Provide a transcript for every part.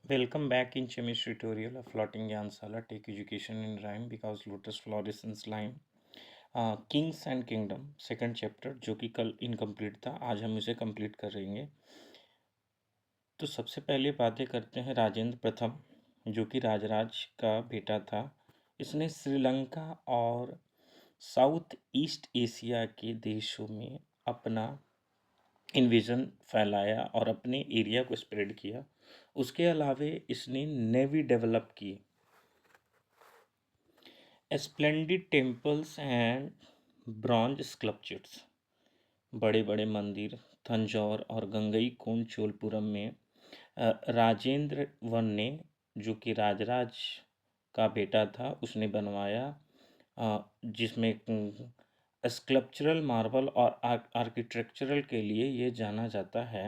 Welcome back in chemistry tutorial of Floating Gyansala. Take education in rhyme because lotus fluorescence line. Kings and kingdom second chapter जो कि कल incomplete था, आज हम इसे complete करेंगे। तो सबसे पहले बातें करते हैं राजेंद्र प्रथम, जो कि राजराज का बेटा था। इसने श्रीलंका और साउथ ईस्ट एशिया के देशों में अपना इन्विजन फैलाया और अपने एरिया को स्प्रेड किया। उसके अलावे इसने नेवी डेवलप की। Splendid temples and bronze sculptures, बड़े बड़े मंदिर तंजौर और गंगईकोंड चोलपुरम में राजेंद्र वन ने, जो कि राजराज का बेटा था, उसने बनवाया, जिसमें स्कल्पचरल मार्बल और आर्किटेक्चरल के लिए ये जाना जाता है।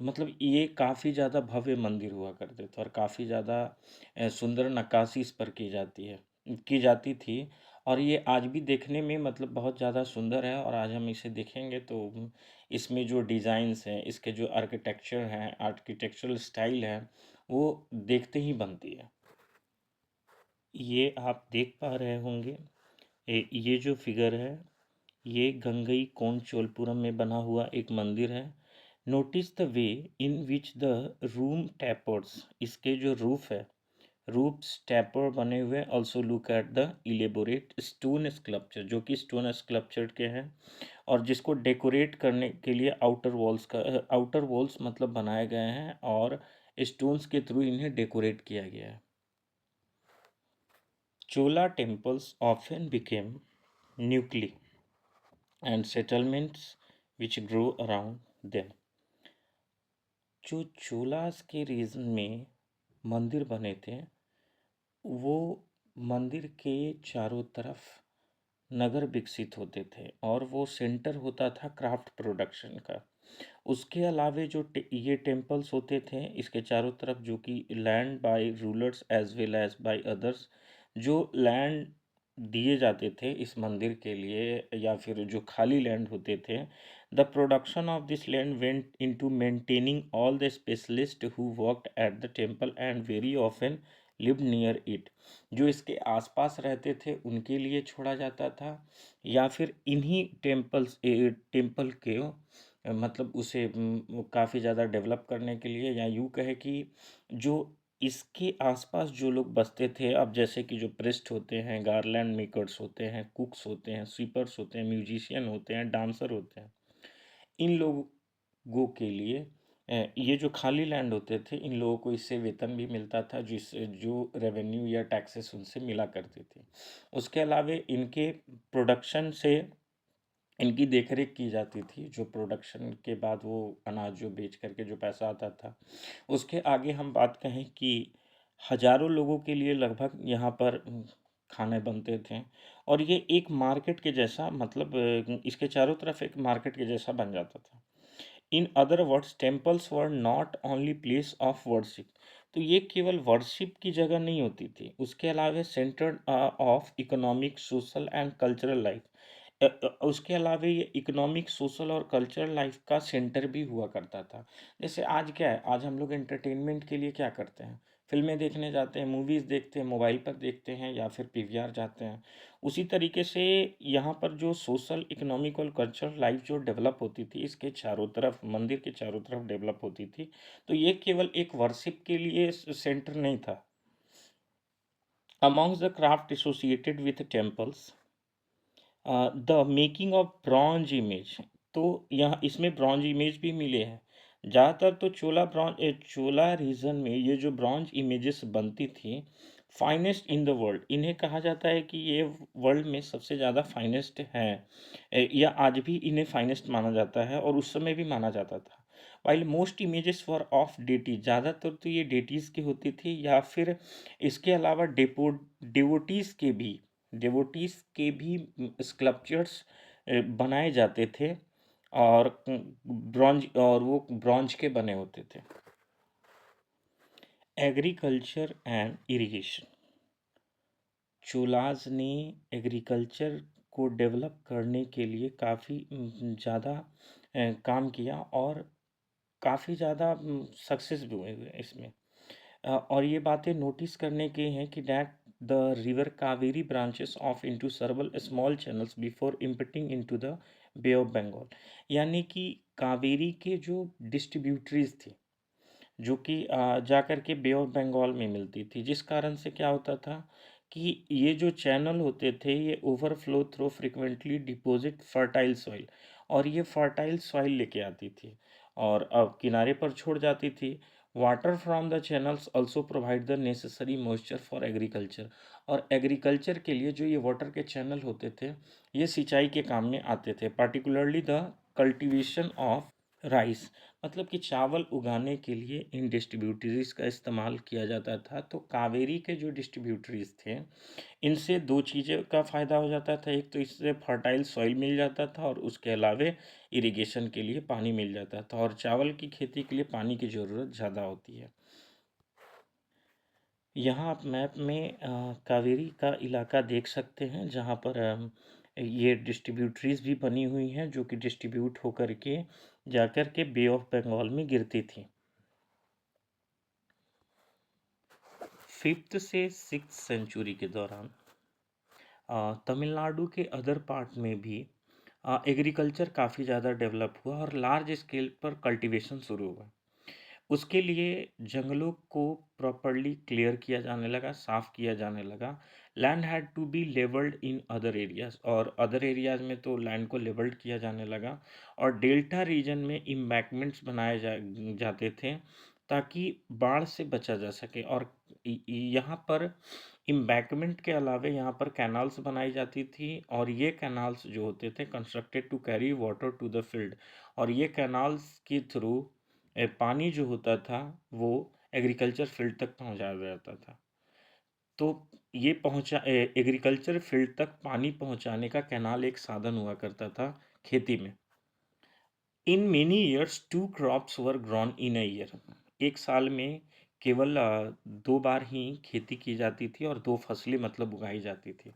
मतलब ये काफ़ी ज़्यादा भव्य मंदिर हुआ करते थे और काफ़ी ज़्यादा सुंदर नक्काशी इस पर की जाती थी। और ये आज भी देखने में मतलब बहुत ज़्यादा सुंदर है। और आज हम इसे देखेंगे तो इसमें जो डिज़ाइंस हैं, इसके जो आर्किटेक्चर हैं, आर्किटेक्चरल स्टाइल है, वो देखते ही बनती है। ये आप देख पा रहे होंगे, ये जो फिगर है, ये गंगईकोंड चोलपुरम में बना हुआ एक मंदिर है। Notice the way in which the room tapers, इसके जो रूफ है, रूफ टैपर बने हुए। Also look at the elaborate stone sculpture, जो कि स्टोन स्कल्पचर के हैं और जिसको डेकोरेट करने के लिए आउटर वॉल्स मतलब बनाए गए हैं और स्टोन्स के थ्रू इन्हें डेकोरेट किया गया है। Chola temples often became nuclei and settlements which grew around them. जो चोलास के रीजन में मंदिर बने थे, वो मंदिर के चारों तरफ नगर विकसित होते थे और वो सेंटर होता था क्राफ्ट प्रोडक्शन का। उसके अलावे ये टेम्पल्स होते थे इसके चारों तरफ, जो कि land by rulers as well as by others, जो लैंड दिए जाते थे इस मंदिर के लिए या फिर जो खाली लैंड होते थे, the production of this land went into maintaining all the specialist who worked at the temple and very often lived near it. जो इसके आसपास रहते थे उनके लिए छोड़ा जाता था या फिर इन्हीं टेम्पल के मतलब उसे काफ़ी ज़्यादा डेवलप करने के लिए, या यूँ कहे कि जो इसके आसपास जो लोग बसते थे, अब जैसे कि जो प्रेस्ट होते हैं, गार्लैंड मेकर्स होते हैं, कुक्स होते हैं, स्वीपर्स होते हैं, म्यूजिशियन होते हैं, डांसर होते हैं, इन लोगों के लिए ये जो खाली लैंड होते थे, इन लोगों को इससे वेतन भी मिलता था, जिससे जो रेवेन्यू या टैक्सेस उनसे मिला करते थे। उसके अलावे इनके प्रोडक्शन से इनकी देखरेख की जाती थी। जो प्रोडक्शन के बाद वो अनाज जो बेच करके जो पैसा आता था, उसके आगे हम बात कहें कि हजारों लोगों के लिए लगभग यहाँ पर खाने बनते थे। और ये एक मार्केट के जैसा, मतलब इसके चारों तरफ एक मार्केट के जैसा बन जाता था। In other words temples were not only place of worship, तो ये केवल वर्शिप की जगह नहीं होती थी, उसके अलावा centre of economic, social and cultural life. उसके अलावा ये इकोनॉमिक, सोशल और कल्चरल लाइफ का सेंटर भी हुआ करता था। जैसे आज क्या है, आज हम लोग एंटरटेनमेंट के लिए क्या करते हैं, फिल्में देखने जाते हैं, मूवीज़ देखते हैं, मोबाइल पर देखते हैं या फिर पीवीआर जाते हैं। उसी तरीके से यहाँ पर जो सोशल, इकोनॉमिक और कल्चरल लाइफ जो डेवलप होती थी, इसके चारों तरफ, मंदिर के चारों तरफ डेवलप होती थी। तो ये केवल एक वर्शिप के लिए सेंटर नहीं था। Amongst the craft associated with temples, the making of bronze image, तो यहाँ इसमें ब्रॉन्ज इमेज भी मिले हैं। ज़्यादातर तो चोला रीजन में ये जो ब्रॉन्ज इमेजेस बनती थी, फाइनेस्ट इन द वर्ल्ड, इन्हें कहा जाता है कि ये वर्ल्ड में सबसे ज़्यादा फाइनेस्ट हैं, या आज भी इन्हें फाइनेस्ट माना जाता है और उस समय भी माना जाता था। While most images for of deity, ज़्यादातर तो ये डेटीज़ की होती थी या फिर इसके अलावा डिवोटीज़ के भी स्कल्पचर्स बनाए जाते थे और वो ब्रॉन्ज के बने होते थे। एग्रीकल्चर एंड इरिगेशन, चोलाज ने एग्रीकल्चर को डेवलप करने के लिए काफ़ी ज़्यादा काम किया और काफ़ी ज़्यादा सक्सेस भी हुए हुए इसमें। और ये बातें नोटिस करने की हैं कि that the river Kaveri branches off into several small channels before emptying into the bay of Bengal. यानी कि कावेरी के जो डिस्ट्रीब्यूटरीज थी, जो कि जाकर के बे ऑफ बंगाल में मिलती थी, जिस कारण से क्या होता था कि ये जो चैनल होते थे ये overflow through frequently deposit fertile soil, और ये फर्टाइल सॉइल लेके आती थी और अब किनारे पर छोड़ जाती थी। Water from the channels also provide the necessary moisture for agriculture. और एग्रीकल्चर के लिए जो ये वाटर के चैनल होते थे ये सिंचाई के काम में आते थे, particularly the cultivation of rice. मतलब कि चावल उगाने के लिए इन डिस्ट्रीब्यूटरीज का इस्तेमाल किया जाता था। तो कावेरी के जो डिस्ट्रीब्यूटरीज थे इनसे दो चीज़ें का फ़ायदा हो जाता था। एक तो इससे फर्टाइल सॉइल मिल जाता था और उसके अलावे इरिगेशन के लिए पानी मिल जाता था, और चावल की खेती के लिए पानी की ज़रूरत ज़्यादा होती है। यहाँ आप मैप में कावेरी का इलाका देख सकते हैं, जहाँ पर ये डिस्ट्रीब्यूटरीज भी बनी हुई हैं जो कि डिस्ट्रीब्यूट होकर के जाकर के बे ऑफ बंगाल में गिरती थी। 5th से 6th सेंचुरी के दौरान तमिलनाडु के अदर पार्ट में भी एग्रीकल्चर काफ़ी ज़्यादा डेवलप हुआ और लार्ज स्केल पर कल्टीवेशन शुरू हुआ। उसके लिए जंगलों को प्रॉपरली क्लियर किया जाने लगा, साफ किया जाने लगा। Land had to be levelled in other areas, और अदर एरियाज में तो लैंड को लेवल्ड किया जाने लगा। और डेल्टा रीजन में इम्बैंकमेंट्स बनाए जाते थे ताकि बाढ़ से बचा जा सके। और यहाँ पर इम्बैंकमेंट के अलावे यहाँ पर कैनाल्स बनाई जाती थी, और ये कैनाल्स जो होते थे constructed to carry water to the field. और ये कैनाल्स के थ्रू पानी जो होता था वो एग्रीकल्चर फील्ड तक पहुंचाया जाता था। तो ये एग्रीकल्चर फील्ड तक पानी पहुंचाने का कैनाल एक साधन हुआ करता था खेती में। In many years 2 crops were grown in a year. एक साल में केवल 2 बार ही खेती की जाती थी और 2 फसलें मतलब उगाई जाती थी।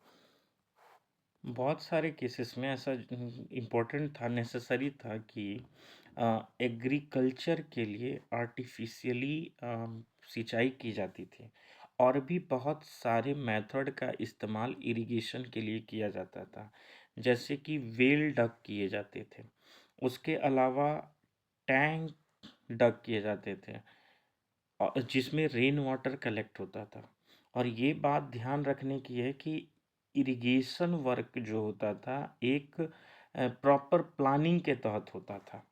बहुत सारे केसेस में ऐसा इम्पोर्टेंट था, नेसेसरी था कि एग्रीकल्चर के लिए आर्टिफिशियली सिंचाई की जाती थी, और भी बहुत सारे मेथड का इस्तेमाल इरिगेशन के लिए किया जाता था, जैसे कि वेल डग किए जाते थे। उसके अलावा टैंक डग किए जाते थे जिसमें रेन वाटर कलेक्ट होता था। और ये बात ध्यान रखने की है कि इरिगेशन वर्क जो होता था एक प्रॉपर प्लानिंग के तहत होता था।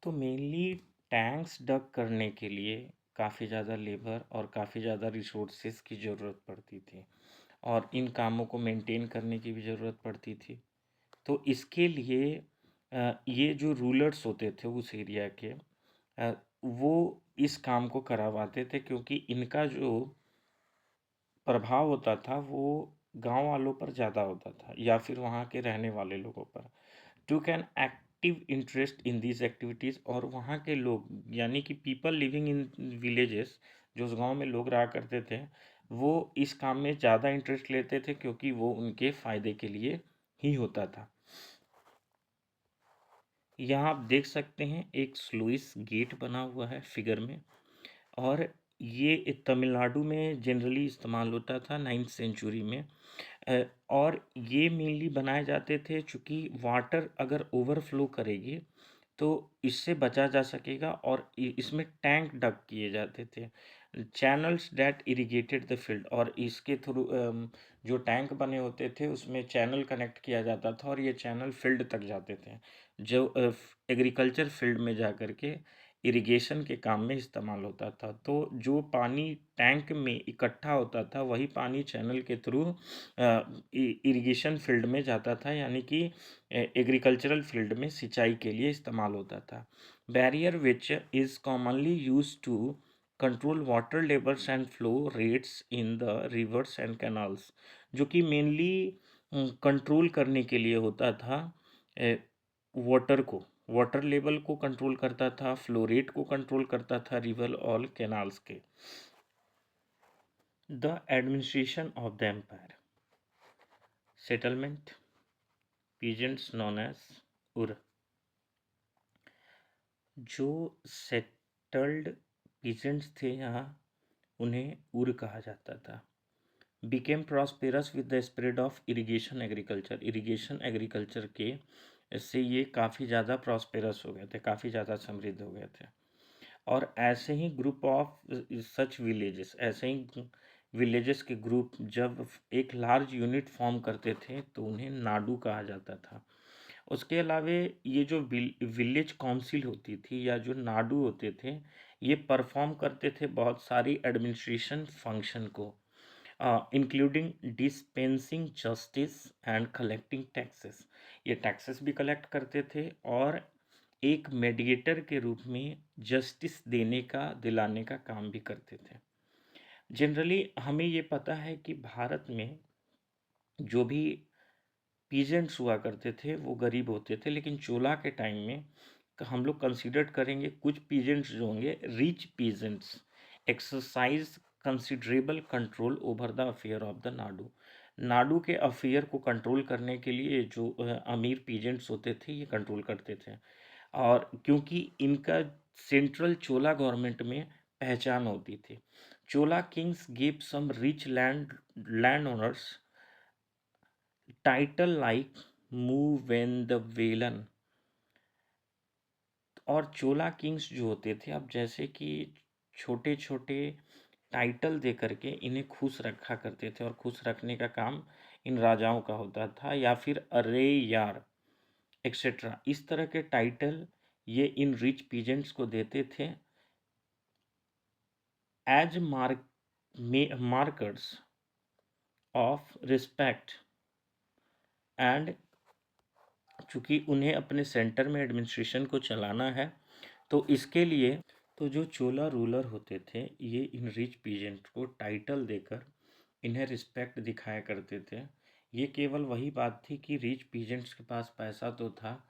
तो मेनली टैंक्स डग करने के लिए काफ़ी ज़्यादा लेबर और काफ़ी ज़्यादा रिसोर्सेज की ज़रूरत पड़ती थी, और इन कामों को मेंटेन करने की भी ज़रूरत पड़ती थी। तो इसके लिए ये जो रूलर्स होते थे उस एरिया के वो इस काम को करवाते थे, क्योंकि इनका जो प्रभाव होता था वो गांव वालों पर ज़्यादा होता था या फिर वहाँ के रहने वाले लोगों पर। To can active interest in these activities, और वहाँ के लोग यानी कि पीपल लिविंग इन विलेजेस, जो उस गांव में लोग रहा करते थे, वो इस काम में ज़्यादा इंटरेस्ट लेते थे क्योंकि वो उनके फ़ायदे के लिए ही होता था। यहाँ आप देख सकते हैं एक स्लुइस गेट बना हुआ है फिगर में, और ये तमिलनाडु में जनरली इस्तेमाल होता था 9th सेंचुरी में। और ये मेनली बनाए जाते थे चूँकि वाटर अगर ओवरफ्लो करेगी तो इससे बचा जा सकेगा, और इसमें टैंक डग किए जाते थे, channels that irrigated the field. और इसके थ्रू जो टैंक बने होते थे उसमें चैनल कनेक्ट किया जाता था, और ये चैनल फील्ड तक जाते थे, जो एग्रीकल्चर फील्ड में जा कर के इरिगेशन के काम में इस्तेमाल होता था। तो जो पानी टैंक में इकट्ठा होता था वही पानी चैनल के थ्रू इरिगेशन फील्ड में जाता था, यानी कि एग्रीकल्चरल फील्ड में सिंचाई के लिए इस्तेमाल होता था। Barrier which is commonly use to control water levels and flow rates in the rivers and canals, जो कि मेनली कंट्रोल करने के लिए होता था। वाटर को, वाटर लेवल को कंट्रोल करता था, फ्लो रेट को कंट्रोल करता था रिवर और कैनाल्स के। The administration of the empire, settlement, peasants known as ur. जो सेटल्ड पीजेंट्स थे यहाँ, उन्हें उर कहा जाता था। Became prosperous with the spread of irrigation agriculture, irrigation agriculture के इससे ये काफ़ी ज़्यादा प्रॉस्पेरस हो गए थे, काफ़ी ज़्यादा समृद्ध हो गए थे। और ऐसे ही ग्रुप ऑफ सच विलेजेस, ऐसे ही विलेजेस के ग्रुप जब एक लार्ज यूनिट फॉर्म करते थे तो उन्हें नाडू कहा जाता था। उसके अलावे ये जो विलेज काउंसिल होती थी या जो नाडू होते थे, ये परफॉर्म करते थे बहुत सारी एडमिनिस्ट्रेशन फंक्शन को, including dispensing justice and collecting taxes. ये टैक्सेस भी कलेक्ट करते थे और एक मेडिएटर के रूप में जस्टिस देने का, दिलाने का काम भी करते थे। जनरली हमें ये पता है कि भारत में जो भी पीजेंट्स हुआ करते थे वो गरीब होते थे, लेकिन चोला के टाइम में हम लोग कंसीडर करेंगे कुछ पीजेंट्स जो होंगे rich peasants exercise considerable control over the affair of the Nadu. Nadu के अफेयर को कंट्रोल करने के लिए जो अमीर पीजेंट्स होते थे ये कंट्रोल करते थे, और क्योंकि इनका सेंट्रल चोला गवर्नमेंट में पहचान होती थी। Chola kings give some rich land owners title like Muvendavelan. और चोला किंग्स जो होते थे, अब जैसे कि छोटे छोटे टाइटल दे करके इन्हें खुश रखा करते थे, और खुश रखने का काम इन राजाओं का होता था, या फिर अरे यार एक्सेट्रा, इस तरह के टाइटल ये इन रिच पीजेंट्स को देते थे as markers of respect. And चूंकि उन्हें अपने सेंटर में एडमिनिस्ट्रेशन को चलाना है, तो इसके लिए तो जो चोला रूलर होते थे ये इन रिच पीजेंट को टाइटल देकर इन्हें रिस्पेक्ट दिखाया करते थे। ये केवल वही बात थी कि रिच पीजेंट्स के पास पैसा तो था,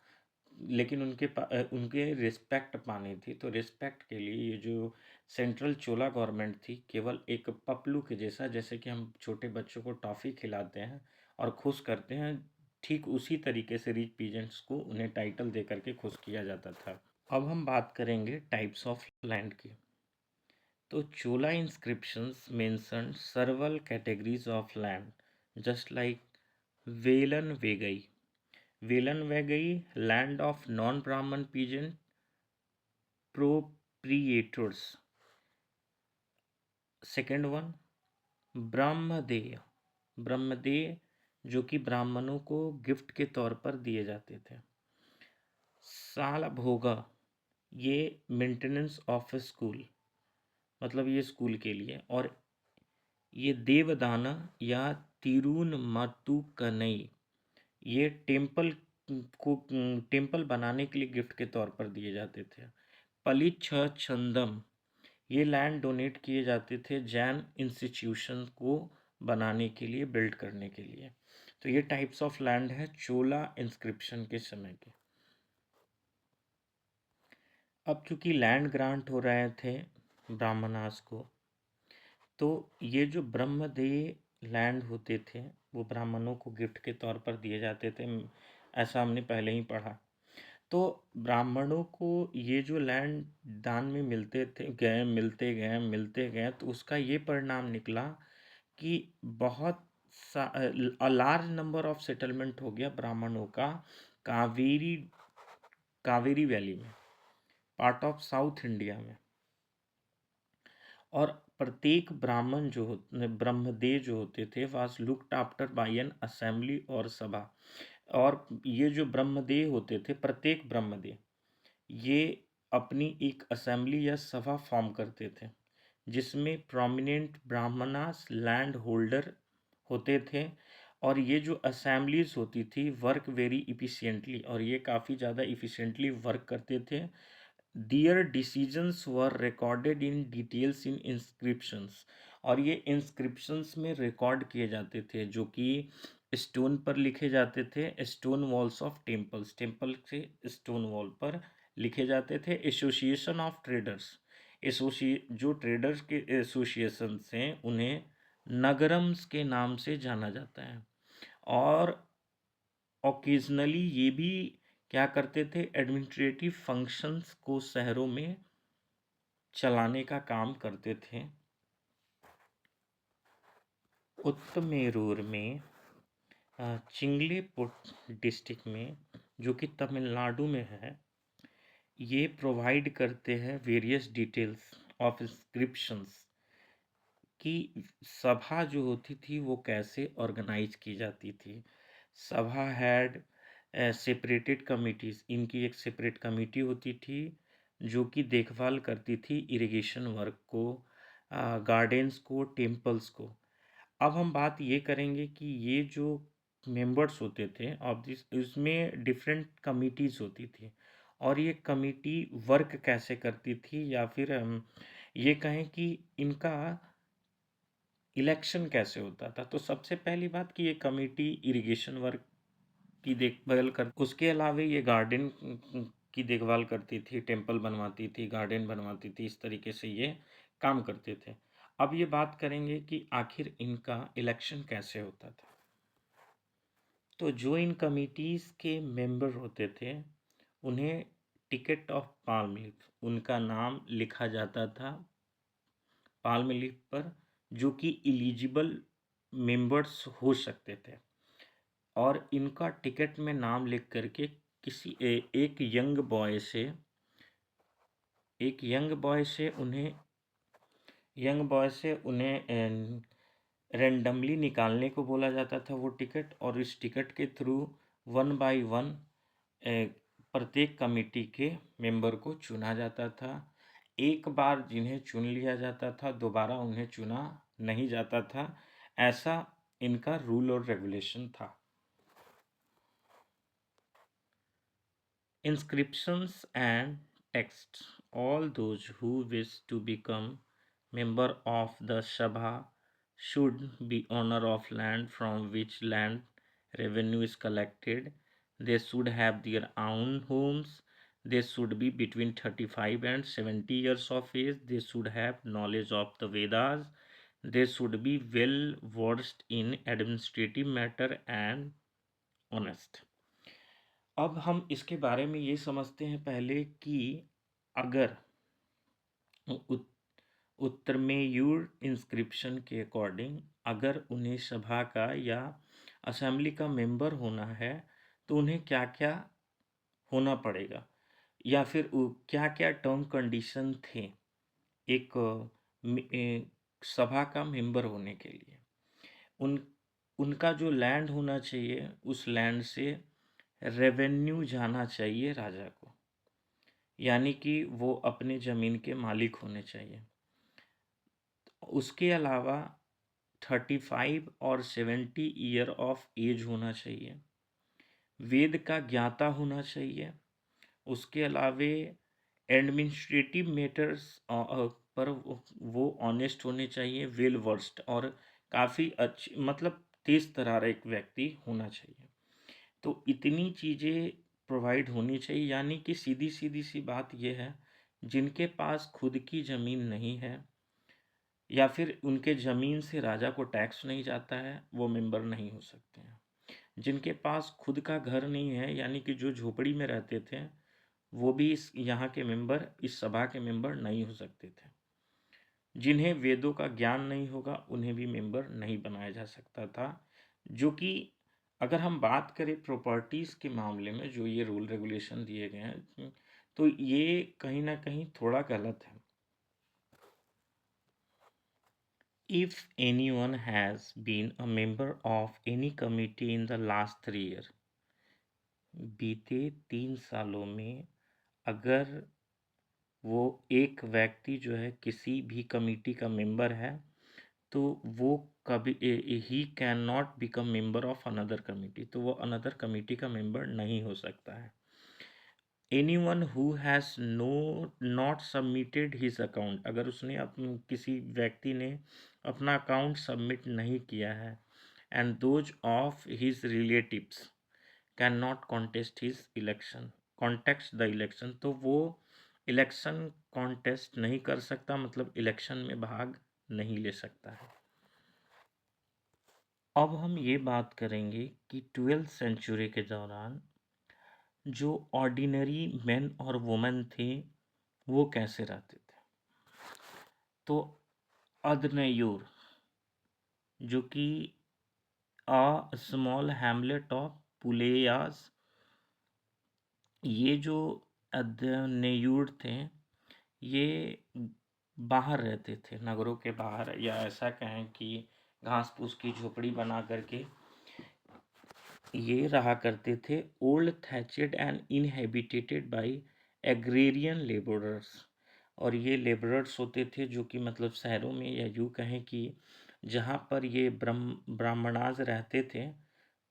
लेकिन उनके रिस्पेक्ट पानी थी, तो रिस्पेक्ट के लिए ये जो सेंट्रल चोला गवर्नमेंट थी केवल एक पपलू के जैसा, जैसे कि हम छोटे बच्चों को टॉफ़ी खिलाते हैं और खुश करते हैं, ठीक उसी तरीके से रिच पीजेंट्स को उन्हें टाइटल दे करके खुश किया जाता था। अब हम बात करेंगे टाइप्स ऑफ लैंड की। तो Chola inscriptions mention several categories of land, just like Vellanvagai, Vellanvagai land of non Brahmin peasant proprietors. Second one brahmadeya, brahmadeya जो कि ब्राह्मणों को गिफ्ट के तौर पर दिए जाते थे। साल भोगा, ये मेंटेनेंस ऑफ स्कूल, मतलब ये स्कूल के लिए। और ये देवदाना या तिरुनमत्तुकनई, ये को टेम्पल बनाने के लिए गिफ्ट के तौर पर दिए जाते थे। पलिच्छ चंदम, ये लैंड डोनेट किए जाते थे जैन इंस्टीट्यूशन को बनाने के लिए, बिल्ड करने के लिए। तो ये टाइप्स ऑफ लैंड है चोला इंस्क्रिप्शन के समय के। अब चूंकि लैंड ग्रांट हो रहे थे ब्राह्मणास को, तो ये जो ब्रह्मदेय लैंड होते थे वो ब्राह्मणों को गिफ्ट के तौर पर दिए जाते थे, ऐसा हमने पहले ही पढ़ा। तो ब्राह्मणों को ये जो लैंड दान में मिलते गए, तो उसका ये परिणाम निकला कि बहुत लार्ज नंबर ऑफ सेटलमेंट हो गया ब्राह्मणों का कावेरी कावेरी वैली में, पार्ट ऑफ साउथ इंडिया में। और प्रत्येक ब्राह्मण जो ब्रह्मदेव जो होते थे was looked after bye N assembly और सभा। और ये जो ब्रह्मदेव होते थे, प्रत्येक ब्रह्मदेव ये अपनी एक असेंबली या सभा फॉर्म करते थे, जिसमें प्रोमिनेंट ब्राह्मणास लैंड होल्डर होते थे। और ये जो असेंबलीज होती थी वर्क वेरी इफिशिएंटली, और ये काफ़ी ज़्यादा इफिशिएंटली वर्क करते थे। Their decisions were recorded in details in inscriptions, और ये inscriptions में रिकॉर्ड किए जाते थे, जो कि स्टोन पर लिखे जाते थे, stone walls of temples, temple से स्टोन वॉल पर लिखे जाते थे। एसोसिएशन ऑफ ट्रेडर्स, जो ट्रेडर्स के एसोसिएशन हैं उन्हें नगरम्स के नाम से जाना जाता है। और ओकेजनली ये भी क्या करते थे, एडमिनिस्ट्रेटिव फंक्शंस को शहरों में चलाने का काम करते थे। उत्तमेरूर में चिंगलीपुट डिस्ट्रिक्ट में, जो कि तमिलनाडु में है, ये प्रोवाइड करते हैं वेरियस डिटेल्स ऑफ इंस्क्रिप्शंस कि सभा जो होती थी वो कैसे ऑर्गेनाइज की जाती थी। सभा हैड सेपरेटेड कमिटीज, इनकी एक सेपरेट कमिटी होती थी जो कि देखभाल करती थी इरिगेशन वर्क को, गार्डन्स को, टेम्पल्स को। अब हम बात ये करेंगे कि ये जो मेंबर्स होते थे ऑफ दिस, इसमें डिफरेंट कमिटीज़ होती थी, और ये कमिटी वर्क कैसे करती थी, या फिर हम ये कहें कि इनका इलेक्शन कैसे होता था। तो सबसे पहली बात कि ये कमेटी इरिगेशन वर्क की देखभाल कर, उसके अलावा ये गार्डन की देखभाल करती थी, टेम्पल बनवाती थी, गार्डन बनवाती थी, इस तरीके से ये काम करते थे। अब ये बात करेंगे कि आखिर इनका इलेक्शन कैसे होता था। तो जो इन कमिटीज़ के मेंबर होते थे उन्हें टिकट ऑफ पाल्म लीफ, उनका नाम लिखा जाता था पाल्म लीफ पर, जो कि एलिजिबल मेंबर्स हो सकते थे, और इनका टिकट में नाम लिख करके एक यंग बॉय से उन्हें रेंडमली निकालने को बोला जाता था वो टिकट, और इस टिकट के थ्रू वन बाय वन प्रत्येक कमेटी के मेंबर को चुना जाता था। एक बार जिन्हें चुन लिया जाता था दोबारा उन्हें चुना नहीं जाता था, ऐसा इनका रूल और रेगुलेशन था। Inscriptions and texts. All those who wish to become member of the Sabha should be owner of land from which land revenue is collected. They should have their own homes. They should be between 35 and 70 years of age. They should have knowledge of the Vedas. They should be well versed in administrative matter and honest. अब हम इसके बारे में ये समझते हैं पहले कि अगर उत, उत्तरमेयूर इंस्क्रिप्शन के अकॉर्डिंग अगर उन्हें सभा का या असेंबली का मेंबर होना है तो उन्हें क्या क्या होना पड़ेगा, या फिर क्या क्या टर्म कंडीशन थे एक सभा का मेंबर होने के लिए। उन उनका जो लैंड होना चाहिए उस लैंड से रेवेन्यू जाना चाहिए राजा को, यानी कि वो अपने ज़मीन के मालिक होने चाहिए। उसके अलावा 35 और 70 ईयर ऑफ एज होना चाहिए, वेद का ज्ञाता होना चाहिए। उसके अलावे एडमिनिस्ट्रेटिव मैटर्स पर वो ऑनेस्ट होने चाहिए, वेल वर्स्ड, और काफ़ी अच्छी मतलब तेज तर्रार एक व्यक्ति होना चाहिए। तो इतनी चीज़ें प्रोवाइड होनी चाहिए, यानी कि सीधी सीधी सी बात यह है, जिनके पास खुद की ज़मीन नहीं है या फिर उनके ज़मीन से राजा को टैक्स नहीं जाता है वो मेंबर नहीं हो सकते हैं। जिनके पास खुद का घर नहीं है, यानी कि जो झोपड़ी में रहते थे, वो भी इस यहाँ के मेंबर, इस सभा के मेंबर नहीं हो सकते थे। जिन्हें वेदों का ज्ञान नहीं होगा उन्हें भी मेंबर नहीं बनाया जा सकता था। जो कि अगर हम बात करें प्रॉपर्टीज़ के मामले में जो ये रूल रेगुलेशन दिए गए हैं, तो ये कहीं ना कहीं थोड़ा गलत है। If anyone has been a member of any committee in the last 3 years, बीते 3 सालों में अगर वो एक व्यक्ति जो है किसी भी कमिटी का मेंबर है तो वो कभी he can not become member of another committee, तो वो अनदर कमिटी का मेंबर नहीं हो सकता है। Anyone who has not submitted his account, अगर उसने किसी व्यक्ति ने अपना अकाउंट सबमिट नहीं किया है, and those of his relatives can not contest his election contest the election, तो वो इलेक्शन कॉन्टेस्ट नहीं कर सकता, मतलब इलेक्शन में भाग नहीं ले सकता है। अब हम ये बात करेंगे कि 12th सेंचुरी के दौरान जो ऑर्डिनरी मैन और वुमेन थे वो कैसे रहते थे। तो अदनयूर, जो कि अ स्मॉल हैमलेट ऑफ पुलेयास, ये जो अदनयूर थे, ये बाहर रहते थे, नगरों के बाहर, या ऐसा कहें कि घास फूस की झोपड़ी बना करके ये रहा करते थे। Old thatched and inhabited by agrarian labourers, और ये लेबरर्स होते थे जो कि मतलब शहरों में, या यूँ कहें कि जहाँ पर ये ब्राह्मणाज रहते थे,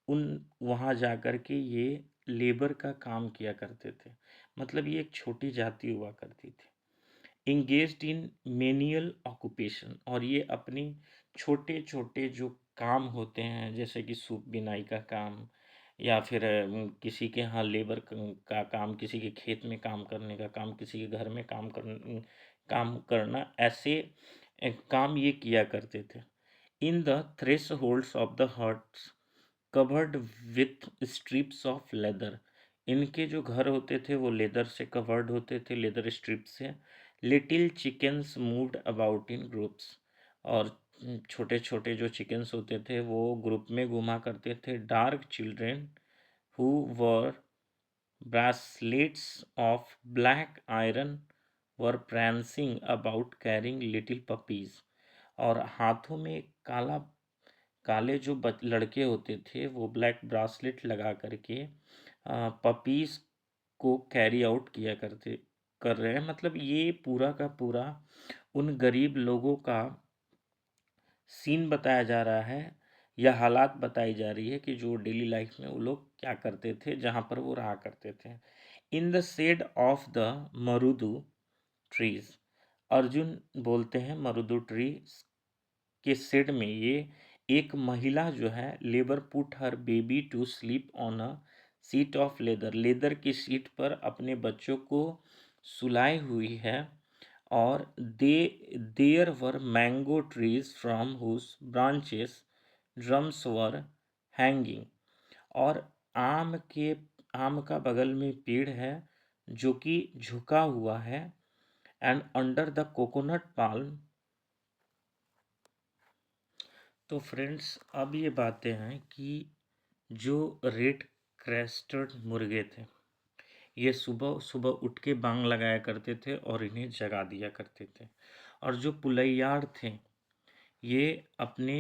उन वहाँ जा कर के ये लेबर का काम किया करते थे। मतलब ये एक छोटी जाति हुआ करती थी। इंगेज्ड इन मेनियल ऑक्यूपेशन, और ये अपनी छोटे छोटे जो काम होते हैं, जैसे कि सूप बिनाई का काम, या फिर किसी के यहाँ लेबर का काम, किसी के खेत में काम करने का काम, किसी के घर में काम करना, ऐसे काम ये किया करते थे। In the thresholds of the huts covered with strips of leather, इनके जो घर होते थे वो लेदर से कवर्ड होते थे, लेदर स्ट्रिप से। Little chickens moved about in groups, और छोटे छोटे जो चिकन्स होते थे वो ग्रुप में घुमा करते थे। Dark children who wore bracelets of black iron were prancing about carrying little puppies, और हाथों में काला काले जो लड़के होते थे वो ब्लैक ब्रासलेट लगा करके पपीज को कैरी आउट कर रहे हैं। मतलब ये पूरा का पूरा उन गरीब लोगों का सीन बताया जा रहा है, या हालात बताई जा रही है कि जो डेली लाइफ में वो लोग क्या करते थे, जहाँ पर वो रहा करते थे। In the shade of the marudu trees, अर्जुन बोलते हैं मरुदु ट्री के शेड में, ये एक महिला जो है, labour put her baby to sleep on a sheet of leather, leather की सीट पर अपने बच्चों को सुलाई हुई है। और they there were mango trees from whose branches drums were hanging, और आम का बगल में पेड़ है जो कि झुका हुआ है। And under the coconut palm, तो फ्रेंड्स अब ये बातें हैं कि जो रेड क्रेस्टेड मुर्गे थे, ये सुबह सुबह उठ के बांग लगाया करते थे और इन्हें जगा दिया करते थे। और जो पुलैयार थे, ये अपने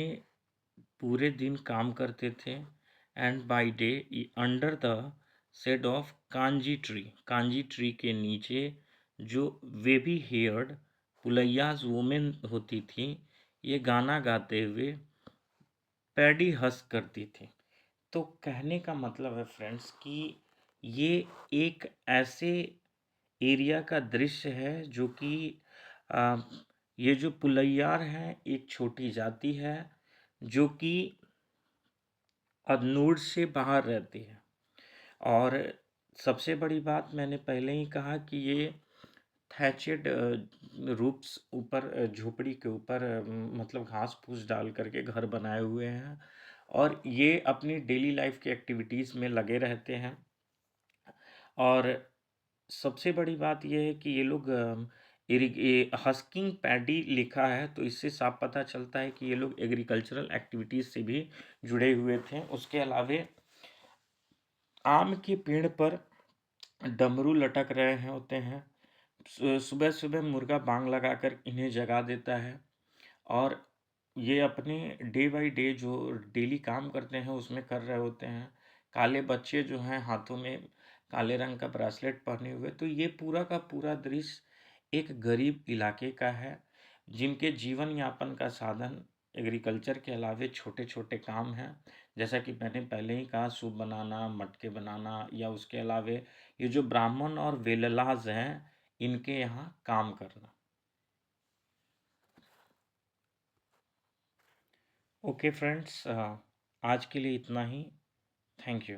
पूरे दिन काम करते थे। And by day under the shade of kanji tree के नीचे जो वेबी हेयर्ड पुलैयाज वुमेन होती थी, ये गाना गाते हुए पैडी हंस करती थी। तो कहने का मतलब है फ्रेंड्स कि ये एक ऐसे एरिया का दृश्य है जो कि आ, ये जो पुलैयार हैं एक छोटी जाति है जो कि अदनूर से बाहर रहती है। और सबसे बड़ी बात मैंने पहले ही कहा कि ये थैचेड रूप्स ऊपर झोपड़ी के ऊपर मतलब घास फूस डाल करके घर बनाए हुए हैं, और ये अपनी डेली लाइफ की एक्टिविटीज़ में लगे रहते हैं। और सबसे बड़ी बात यह है कि ये लोग हस्किंग पैडी लिखा है, तो इससे साफ पता चलता है कि ये लोग एग्रीकल्चरल एक्टिविटीज़ से भी जुड़े हुए थे। उसके अलावे आम के पेड़ पर डमरू लटक रहे हैं होते हैं। सुबह सुबह मुर्गा बांग लगाकर इन्हें जगा देता है, और ये अपने डे बाय डे जो डेली काम करते हैं उसमें कर रहे होते हैं। काले बच्चे जो हैं हाथों में काले रंग का ब्रेसलेट पहने हुए। तो ये पूरा का पूरा दृश्य एक गरीब इलाके का है, जिनके जीवन यापन का साधन एग्रीकल्चर के अलावे छोटे छोटे काम हैं। जैसा कि मैंने पहले ही कहा, सूप बनाना, मटके बनाना, या उसके अलावे ये जो ब्राह्मण और वेललाज हैं, इनके यहाँ काम करना। ओके फ्रेंड्स, आज के लिए इतना ही। Thank you.